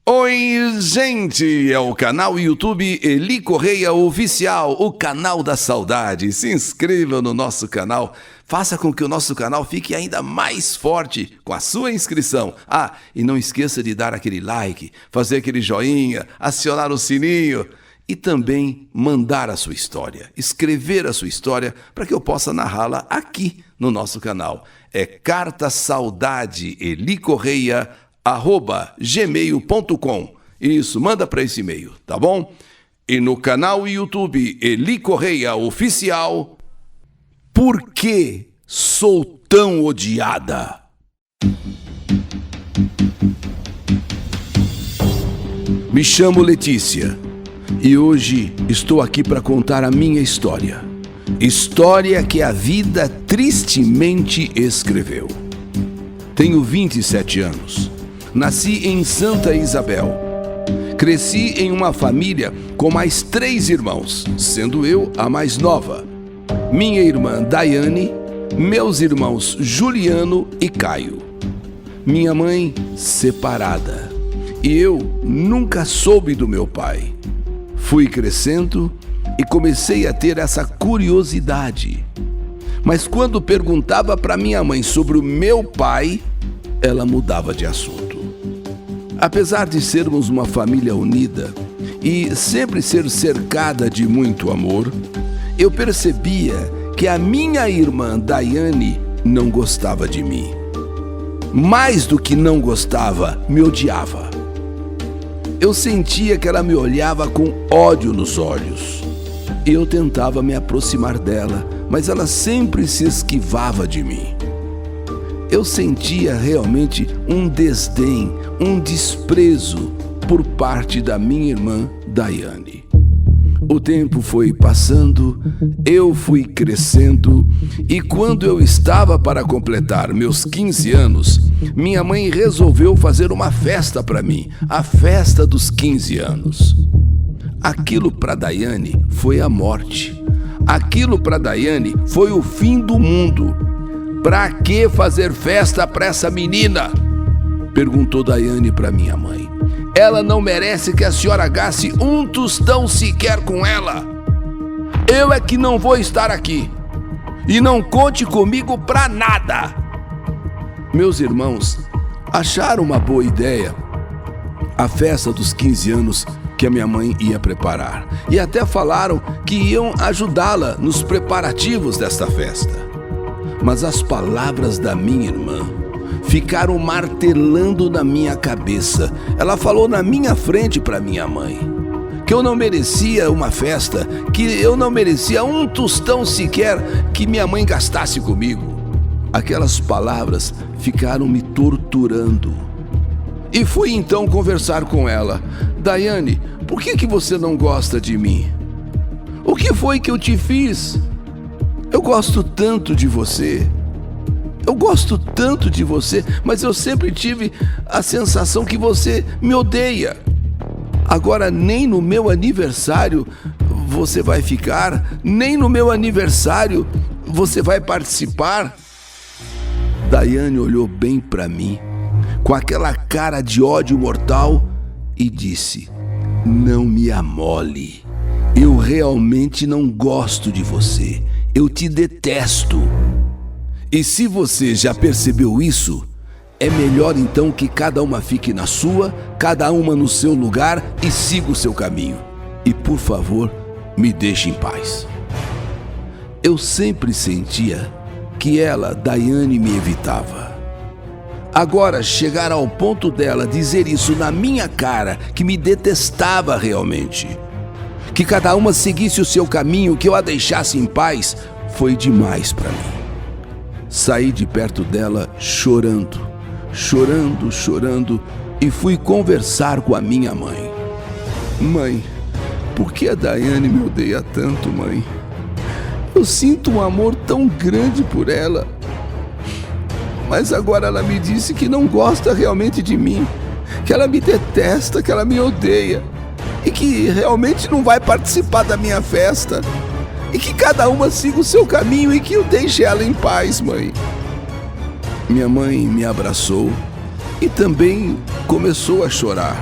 Oi, gente! É o canal YouTube Eli Correia Oficial, o canal da saudade. Se inscreva no nosso canal, faça com que o nosso canal fique ainda mais forte com a sua inscrição. E não esqueça de dar aquele like, fazer aquele joinha, acionar o sininho e também mandar a sua história, escrever a sua história para que eu possa narrá-la aqui no nosso canal. É Carta Saudade Eli Correia @gmail.com. Isso, manda para esse e-mail, tá bom? E no canal YouTube Eli Correia Oficial, Por que sou tão odiada? Me chamo Letícia e hoje estou aqui para contar a minha história. História que a vida tristemente escreveu. Tenho 27 anos. Nasci em Santa Isabel. Cresci em uma família com mais 3 irmãos, sendo eu a mais nova. Minha irmã Daiane, meus irmãos Juliano e Caio. Minha mãe separada. E eu nunca soube do meu pai. Fui crescendo e comecei a ter essa curiosidade. Mas quando perguntava para minha mãe sobre o meu pai, ela mudava de assunto. Apesar de sermos uma família unida e sempre ser cercada de muito amor, eu percebia que a minha irmã Daiane não gostava de mim. Mais do que não gostava, me odiava. Eu sentia que ela me olhava com ódio nos olhos. Eu tentava me aproximar dela, mas ela sempre se esquivava de mim. Eu sentia realmente um desdém, um desprezo por parte da minha irmã Daiane. O tempo foi passando, eu fui crescendo e quando eu estava para completar meus 15 anos, minha mãe resolveu fazer uma festa para mim, a festa dos 15 anos. Aquilo para Daiane foi a morte. Aquilo para Daiane foi o fim do mundo. Pra que fazer festa pra essa menina? Perguntou Daiane pra minha mãe. Ela não merece que a senhora gaste um tostão sequer com ela. Eu é que não vou estar aqui. E não conte comigo pra nada. Meus irmãos acharam uma boa ideia a festa dos 15 anos que a minha mãe ia preparar. E até falaram que iam ajudá-la nos preparativos desta festa. Mas as palavras da minha irmã ficaram martelando na minha cabeça. Ela falou na minha frente para minha mãe que eu não merecia uma festa, que eu não merecia um tostão sequer que minha mãe gastasse comigo. Aquelas palavras ficaram me torturando. E fui então conversar com ela. Daiane, por que você não gosta de mim? O que foi que eu te fiz? Eu gosto tanto de você. Eu gosto tanto de você, mas eu sempre tive a sensação que você me odeia. Agora nem no meu aniversário você vai ficar, nem no meu aniversário você vai participar. Daiane olhou bem para mim, com aquela cara de ódio mortal e disse: não me amole. Eu realmente não gosto de você. Eu te detesto. E se você já percebeu isso, é melhor então que cada uma fique na sua, cada uma no seu lugar e siga o seu caminho. E por favor, me deixe em paz. Eu sempre sentia que ela, Daiane, me evitava. Agora, chegar ao ponto dela dizer isso na minha cara, que me detestava realmente, que cada uma seguisse o seu caminho, que eu a deixasse em paz, foi demais para mim. Saí de perto dela chorando, e fui conversar com a minha mãe. Mãe, por que a Daiane me odeia tanto, mãe? Eu sinto um amor tão grande por ela. Mas agora ela me disse que não gosta realmente de mim, que ela me detesta, que ela me odeia. E que realmente não vai participar da minha festa. E que cada uma siga o seu caminho e que eu deixe ela em paz, mãe. Minha mãe me abraçou e também começou a chorar.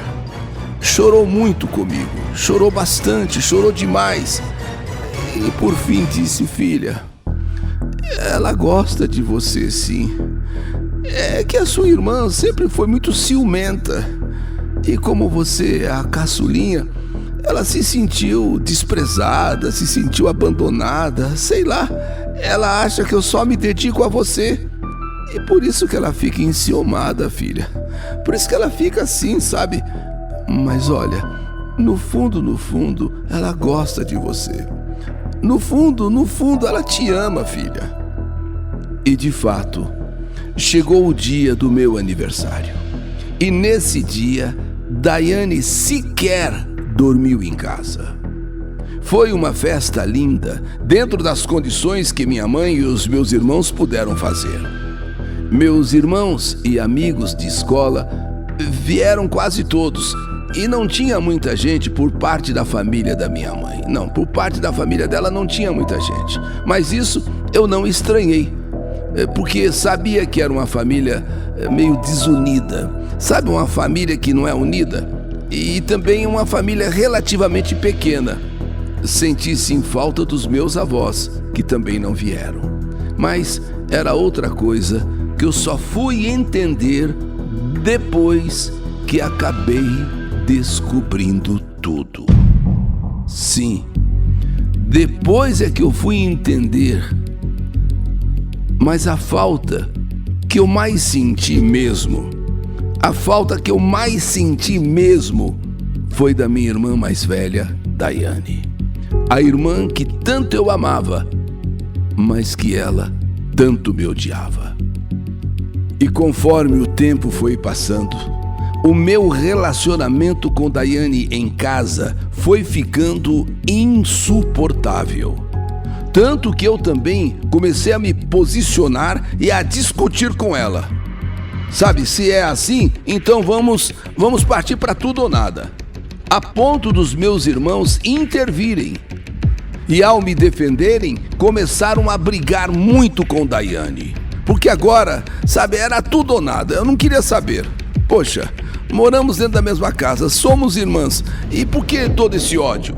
Chorou muito comigo, chorou bastante, chorou demais. E por fim disse: filha, ela gosta de você sim. É que a sua irmã sempre foi muito ciumenta. E como você é a caçulinha, ela se sentiu desprezada, se sentiu abandonada, sei lá. Ela acha que eu só me dedico a você. E por isso que ela fica enciumada, filha. Por isso que ela fica assim, sabe? Mas olha, no fundo, ela gosta de você. No fundo, ela te ama, filha. E de fato, chegou o dia do meu aniversário. E nesse dia, Daiane sequer dormiu em casa. Foi uma festa linda, dentro das condições que minha mãe e os meus irmãos puderam fazer. Meus irmãos e amigos de escola vieram quase todos. E não tinha muita gente por parte da família da minha mãe. Não, por parte da família dela não tinha muita gente. Mas isso eu não estranhei, porque sabia que era uma família meio desunida. Sabe, uma família que não é unida? E também uma família relativamente pequena. Senti sim falta dos meus avós, que também não vieram. Mas era outra coisa que eu só fui entender depois que acabei descobrindo tudo. Sim, depois é que eu fui entender. Mas a falta que eu mais senti mesmo, foi da minha irmã mais velha, Daiane. A irmã que tanto eu amava, mas que ela tanto me odiava. E conforme o tempo foi passando, o meu relacionamento com Daiane em casa foi ficando insuportável. Tanto que eu também comecei a me posicionar e a discutir com ela. Sabe, se é assim, então vamos partir para tudo ou nada. A ponto dos meus irmãos intervirem. E ao me defenderem, começaram a brigar muito com Daiane. Porque agora, sabe, era tudo ou nada, eu não queria saber. Poxa, moramos dentro da mesma casa, somos irmãs, e por que todo esse ódio?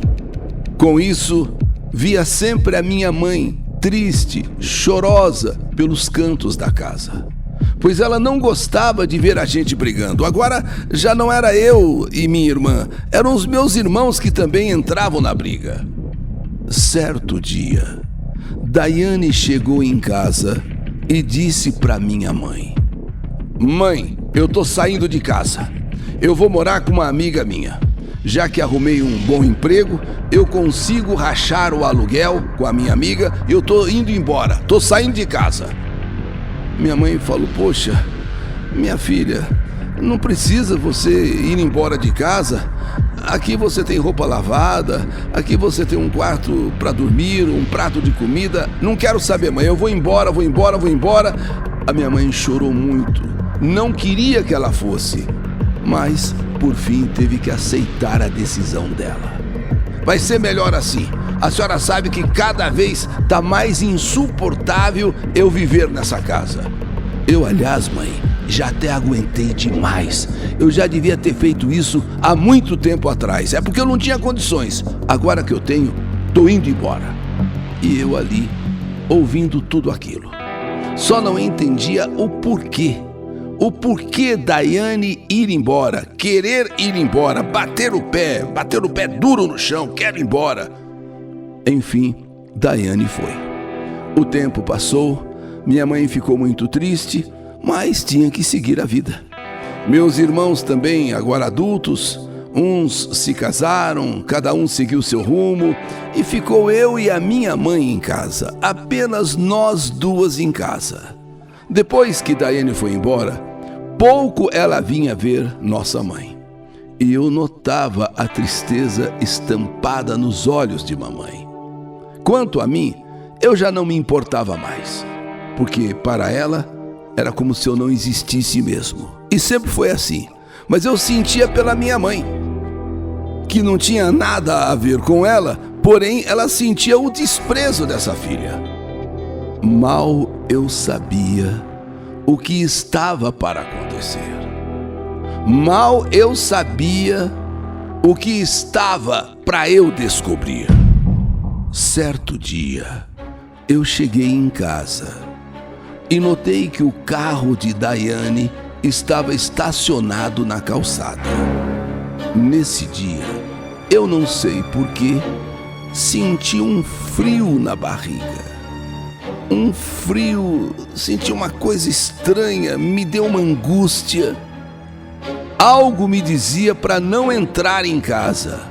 Com isso, via sempre a minha mãe, triste, chorosa, pelos cantos da casa. Pois ela não gostava de ver a gente brigando. Agora já não era eu e minha irmã, eram os meus irmãos que também entravam na briga. Certo dia, Daiane chegou em casa e disse para minha mãe: mãe, eu tô saindo de casa. Eu vou morar com uma amiga minha. Já que arrumei um bom emprego, eu consigo rachar o aluguel com a minha amiga e eu tô indo embora. Tô saindo de casa. Minha mãe falou: poxa, minha filha, não precisa você ir embora de casa. Aqui você tem roupa lavada, aqui você tem um quarto para dormir, um prato de comida. Não quero saber, mãe, eu vou embora. A minha mãe chorou muito, não queria que ela fosse, mas por fim teve que aceitar a decisão dela. Vai ser melhor assim. A senhora sabe que cada vez tá mais insuportável eu viver nessa casa. Eu, aliás, mãe, já até aguentei demais. Eu já devia ter feito isso há muito tempo atrás. É porque eu não tinha condições. Agora que eu tenho, tô indo embora. E eu ali, ouvindo tudo aquilo. Só não entendia o porquê. O porquê Daiane ir embora, querer ir embora, bater o pé duro no chão, quero ir embora. Enfim, Daiane foi. O tempo passou, minha mãe ficou muito triste, mas tinha que seguir a vida. Meus irmãos também, agora adultos, uns se casaram, cada um seguiu seu rumo, e ficou eu e a minha mãe em casa, apenas nós duas em casa. Depois que Daiane foi embora, pouco ela vinha ver nossa mãe. E eu notava a tristeza estampada nos olhos de mamãe. Quanto a mim, eu já não me importava mais, porque para ela era como se eu não existisse mesmo. E sempre foi assim. Mas eu sentia pela minha mãe, que não tinha nada a ver com ela, porém ela sentia o desprezo dessa filha. Mal eu sabia o que estava para acontecer. Mal eu sabia o que estava para eu descobrir. Certo dia, eu cheguei em casa e notei que o carro de Daiane estava estacionado na calçada. Nesse dia, eu não sei porquê, senti um frio na barriga. Um frio, senti uma coisa estranha, me deu uma angústia. Algo me dizia para não entrar em casa.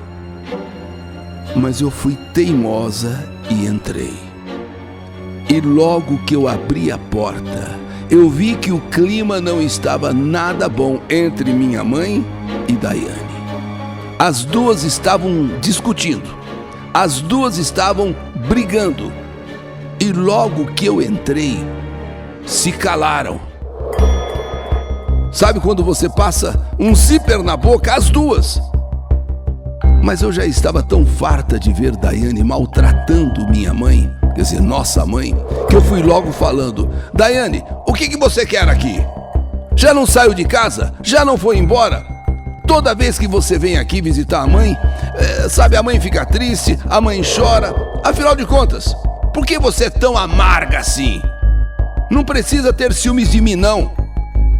Mas eu fui teimosa e entrei. E logo que eu abri a porta, eu vi que o clima não estava nada bom entre minha mãe e Daiane. As duas estavam discutindo, as duas estavam brigando. E logo que eu entrei, se calaram. Sabe quando você passa um zíper na boca? As duas. Mas eu já estava tão farta de ver Daiane maltratando minha mãe, quer dizer, nossa mãe, que eu fui logo falando: Daiane, o que você quer aqui? Já não saiu de casa? Já não foi embora? Toda vez que você vem aqui visitar a mãe, sabe, a mãe fica triste, a mãe chora. Afinal de contas, por que você é tão amarga assim? Não precisa ter ciúmes de mim, não.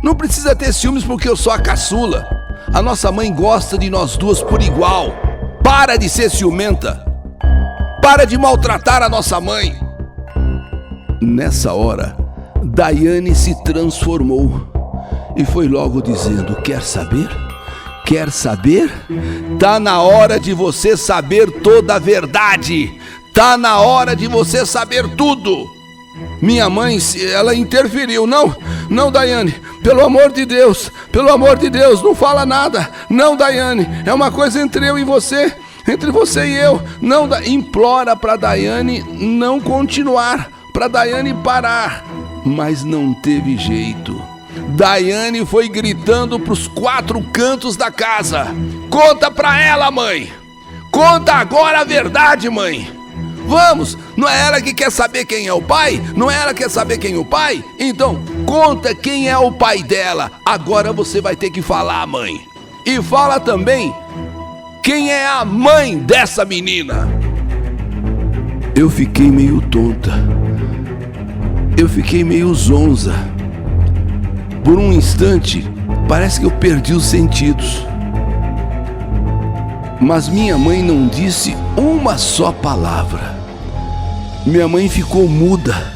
Não precisa ter ciúmes porque eu sou a caçula. A nossa mãe gosta de nós duas por igual. Para de ser ciumenta. Para de maltratar a nossa mãe. Nessa hora, Daiane se transformou e foi logo dizendo: quer saber? Quer saber? Tá na hora de você saber toda a verdade. Tá na hora de você saber tudo. Minha mãe, ela interferiu. Não, Daiane, pelo amor de Deus, não fala nada. Não, Daiane, é uma coisa entre eu e você, entre você e eu. Não, implora para Daiane não continuar, para Daiane parar. Mas não teve jeito. Daiane foi gritando pros 4 cantos da casa: conta pra ela, mãe. Conta agora a verdade, mãe. Vamos, não é ela que quer saber quem é o pai? Não é ela que quer saber quem é o pai? Então, conta quem é o pai dela. Agora você vai ter que falar, mãe. E fala também quem é a mãe dessa menina. Eu fiquei meio tonta. Eu fiquei meio zonza. Por um instante, parece que eu perdi os sentidos. Mas minha mãe não disse uma só palavra. Minha mãe ficou muda.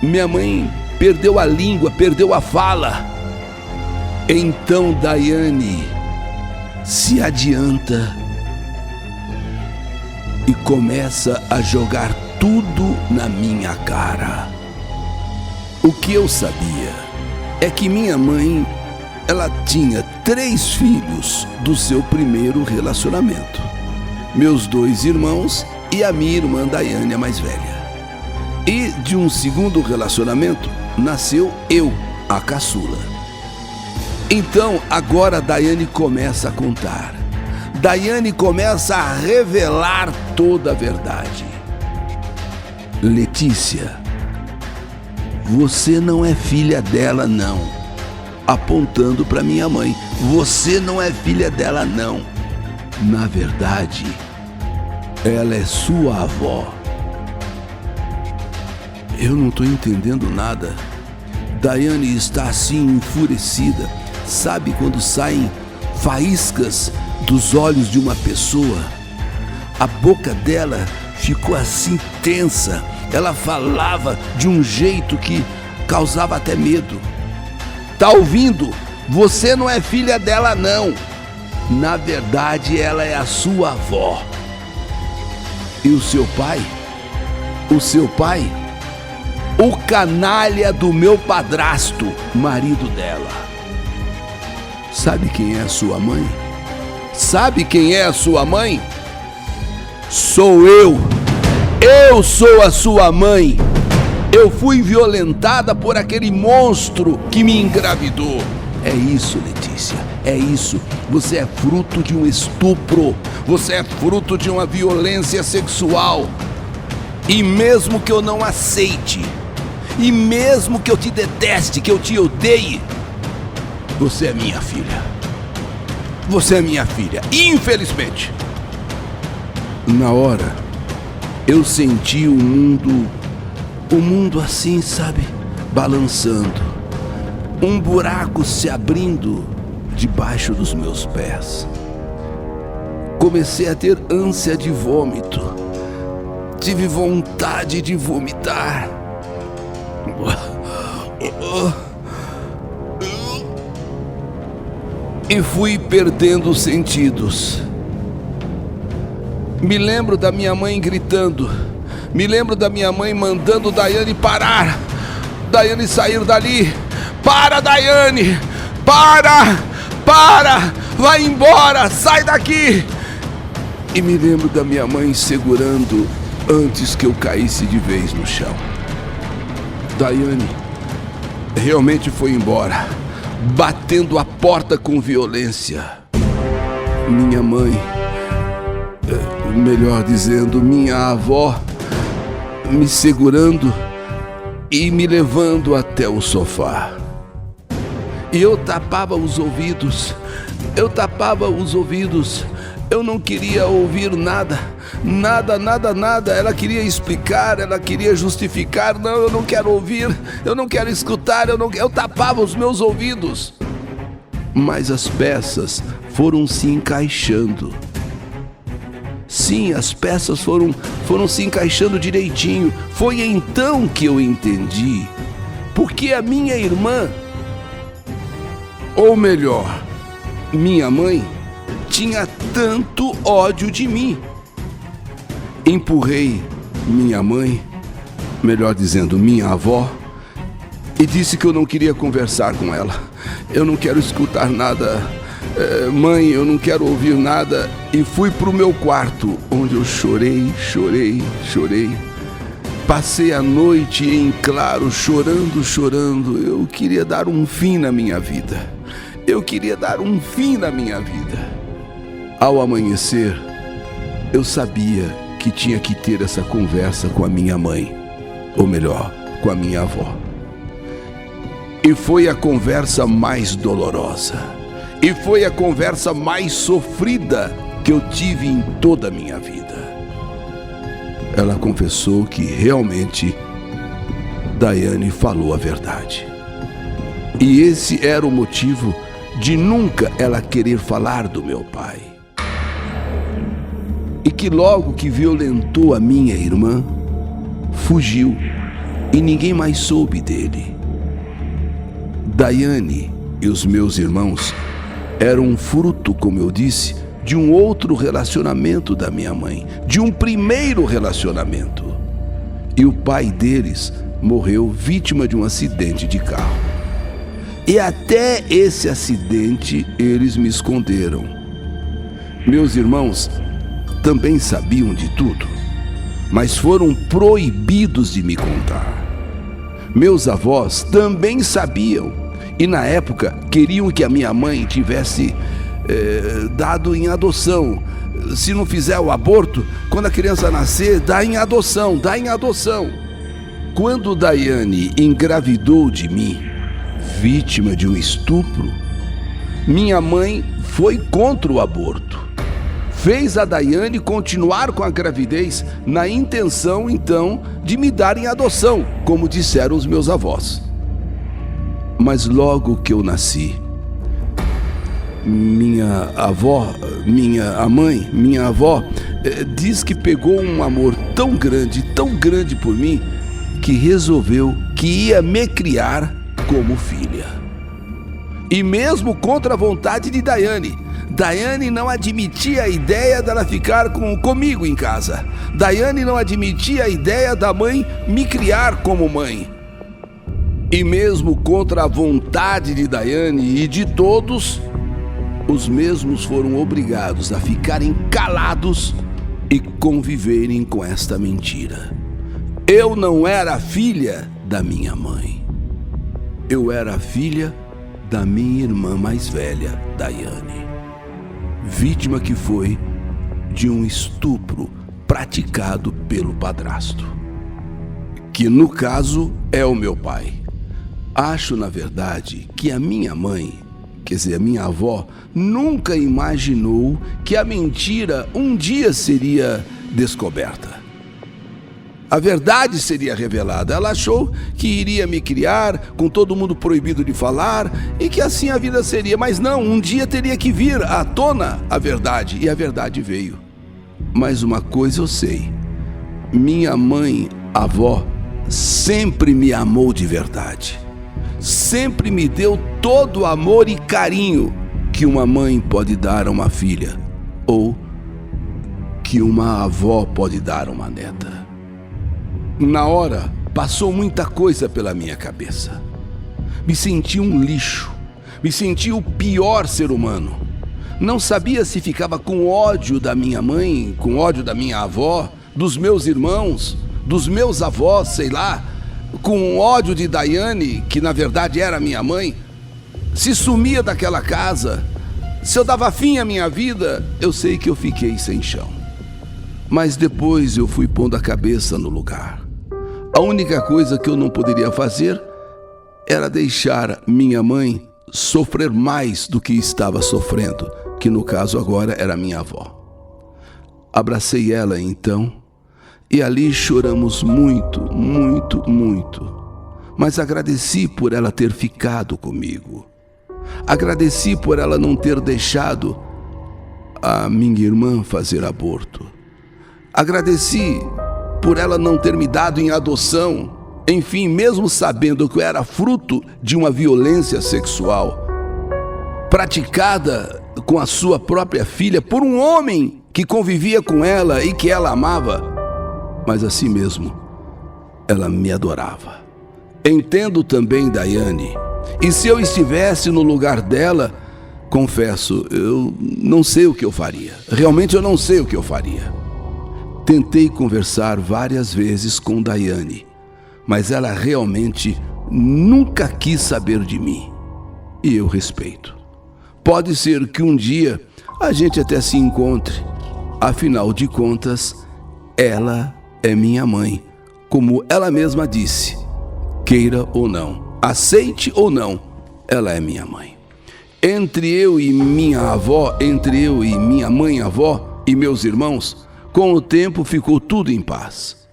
Minha mãe perdeu a língua, perdeu a fala. Então Daiane se adianta e começa a jogar tudo na minha cara. O que eu sabia é que minha mãe, ela tinha 3 filhos do seu primeiro relacionamento. Meus 2 irmãos e a minha irmã Daiane, a mais velha. E de um segundo relacionamento nasceu eu, a caçula. Então agora Daiane começa a contar. Daiane começa a revelar toda a verdade. Letícia, você não é filha dela, não. Apontando para minha mãe: você não é filha dela, não. Na verdade, ela é sua avó. Eu não estou entendendo nada. Daiane está assim enfurecida. Sabe quando saem faíscas dos olhos de uma pessoa? A boca dela ficou assim tensa. Ela falava de um jeito que causava até medo. Tá ouvindo? Você não é filha dela, não. Na verdade, ela é a sua avó. E o seu pai? O seu pai? O canalha do meu padrasto, marido dela. Sabe quem é a sua mãe? Sabe quem é a sua mãe? Sou eu. Eu sou a sua mãe. Eu fui violentada por aquele monstro que me engravidou. É isso, Letícia, é isso. Você é fruto de um estupro. Você é fruto de uma violência sexual. E mesmo que eu não aceite, e mesmo que eu te deteste, que eu te odeie, você é minha filha. você é minha filha, infelizmente. Na hora, eu senti o mundo assim, sabe, balançando. Um buraco se abrindo debaixo dos meus pés. Comecei a ter ânsia de vômito. Tive vontade de vomitar. E fui perdendo os sentidos. Me lembro da minha mãe gritando. Me lembro da minha mãe mandando Daiane parar. Daiane sair dali. Para, Daiane! Para! Para! Vai embora! Sai daqui! E me lembro da minha mãe segurando antes que eu caísse de vez no chão. Daiane realmente foi embora, batendo a porta com violência. Minha mãe, melhor dizendo, minha avó, me segurando e me levando até o sofá. E eu tapava os ouvidos. Eu não queria ouvir nada. Ela queria explicar, ela queria justificar. Não, eu não quero ouvir, eu não quero escutar, eu tapava os meus ouvidos. Mas as peças foram se encaixando. Sim, as peças foram se encaixando direitinho. Foi então que eu entendi porque a minha irmã, ou melhor, minha mãe, tinha tanto ódio de mim. Empurrei minha mãe, melhor dizendo, minha avó, e disse que eu não queria conversar com ela. Eu não quero escutar nada, mãe, eu não quero ouvir nada. E fui pro meu quarto, onde eu chorei. Passei a noite em claro, chorando. Eu queria dar um fim na minha vida. Ao amanhecer, eu sabia que tinha que ter essa conversa com a minha mãe, ou melhor, com a minha avó. E foi a conversa mais dolorosa, e foi a conversa mais sofrida que eu tive em toda a minha vida. Ela confessou que realmente Daiane falou a verdade. E esse era o motivo de nunca ela querer falar do meu pai. E que logo que violentou a minha irmã, fugiu e ninguém mais soube dele. Daiane e os meus irmãos eram fruto, como eu disse, de um outro relacionamento da minha mãe, de um primeiro relacionamento. E o pai deles morreu vítima de um acidente de carro. E até esse acidente eles me esconderam. Meus irmãos também sabiam de tudo, mas foram proibidos de me contar. Meus avós também sabiam e na época queriam que a minha mãe tivesse dado em adoção. Se não fizer o aborto, quando a criança nascer, dá em adoção. Quando Daiane engravidou de mim, vítima de um estupro, minha mãe foi contra o aborto. Fez a Daiane continuar com a gravidez na intenção, então, de me dar em adoção, como disseram os meus avós. Mas logo que eu nasci, minha avó diz que pegou um amor tão grande por mim, que resolveu que ia me criar como filha. E mesmo contra a vontade de Daiane não admitia a ideia dela ficar comigo em casa. Daiane não admitia a ideia da mãe me criar como mãe. E mesmo contra a vontade de Daiane e de todos, os mesmos foram obrigados a ficarem calados e conviverem com esta mentira. Eu não era filha da minha mãe. Eu era filha da minha irmã mais velha, Daiane, vítima que foi de um estupro praticado pelo padrasto, que no caso é o meu pai. Acho, na verdade, que a minha mãe quer dizer, a minha avó, nunca imaginou que a mentira um dia seria descoberta. A verdade seria revelada. Ela achou que iria me criar com todo mundo proibido de falar e que assim a vida seria. Mas não, um dia teria que vir à tona a verdade, e a verdade veio. Mas uma coisa eu sei: minha mãe, avó, sempre me amou de verdade. Sempre me deu todo o amor e carinho que uma mãe pode dar a uma filha, ou que uma avó pode dar a uma neta. Na hora, passou muita coisa pela minha cabeça. Me senti um lixo, me senti o pior ser humano. Não sabia se ficava com ódio da minha mãe, com ódio da minha avó, dos meus irmãos, dos meus avós, sei lá, com ódio de Daiane, que na verdade era minha mãe. Se sumia daquela casa, se eu dava fim à minha vida, eu sei que eu fiquei sem chão. Mas depois eu fui pondo a cabeça no lugar. A única coisa que eu não poderia fazer era deixar minha mãe sofrer mais do que estava sofrendo, que no caso agora era minha avó. Abracei ela então, e ali choramos muito, muito, muito. Mas agradeci por ela ter ficado comigo. Agradeci por ela não ter deixado a minha irmã fazer aborto. Agradeci por ela não ter me dado em adoção. Enfim, mesmo sabendo que eu era fruto de uma violência sexual praticada com a sua própria filha por um homem que convivia com ela e que ela amava, mas assim mesmo, ela me adorava. Entendo também Daiane, e se eu estivesse no lugar dela, confesso, eu não sei o que eu faria. Realmente eu não sei o que eu faria. Tentei conversar várias vezes com Daiane, mas ela realmente nunca quis saber de mim. E eu respeito. Pode ser que um dia a gente até se encontre. Afinal de contas, ela é minha mãe, como ela mesma disse. Queira ou não, aceite ou não, ela é minha mãe. Entre eu e minha avó, entre eu e minha mãe-avó e meus irmãos, com o tempo ficou tudo em paz.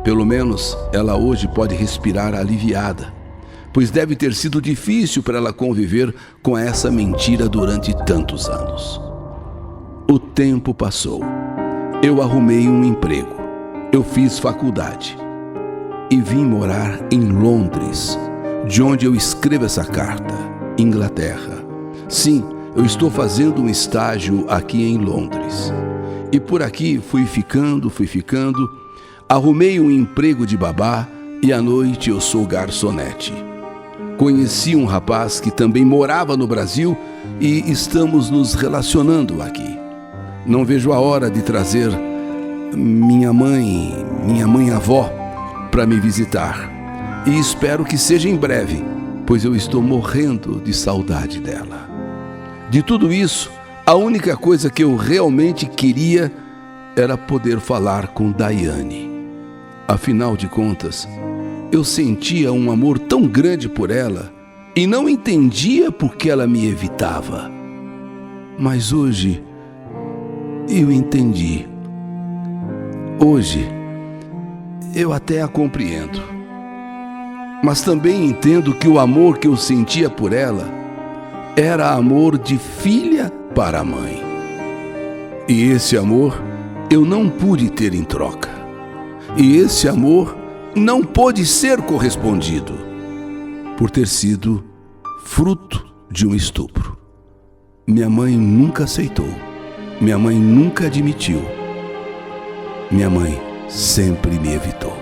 Pelo menos ela hoje pode respirar aliviada, pois deve ter sido difícil para ela conviver com essa mentira durante tantos anos. O tempo passou. Eu arrumei um emprego. Eu fiz faculdade. E vim morar em Londres, de onde eu escrevo essa carta, Inglaterra. Sim, eu estou fazendo um estágio aqui em Londres. E por aqui fui ficando. Arrumei um emprego de babá e à noite eu sou garçonete. Conheci um rapaz que também morava no Brasil e estamos nos relacionando aqui. Não vejo a hora de trazer minha mãe-avó para me visitar. E espero que seja em breve, pois eu estou morrendo de saudade dela. De tudo isso, a única coisa que eu realmente queria era poder falar com Daiane. Afinal de contas, eu sentia um amor tão grande por ela e não entendia por que ela me evitava. Mas hoje eu entendi. Hoje eu até a compreendo. Mas também entendo que o amor que eu sentia por ela era amor de filha para a mãe. E esse amor eu não pude ter em troca. E esse amor não pôde ser correspondido por ter sido fruto de um estupro. Minha mãe nunca aceitou. Minha mãe nunca admitiu. Minha mãe sempre me evitou.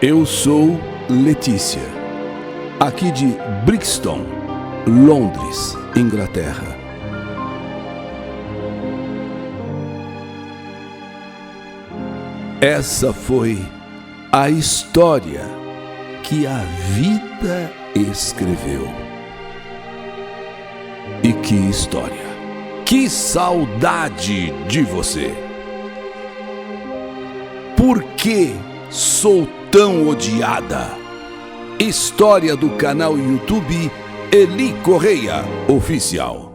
Eu sou Letícia, aqui de Brixton, Londres, Inglaterra. Essa foi a história que a vida escreveu. E que história! Que saudade de você! Por que sou tão odiada? História do canal YouTube Eli Correia Oficial.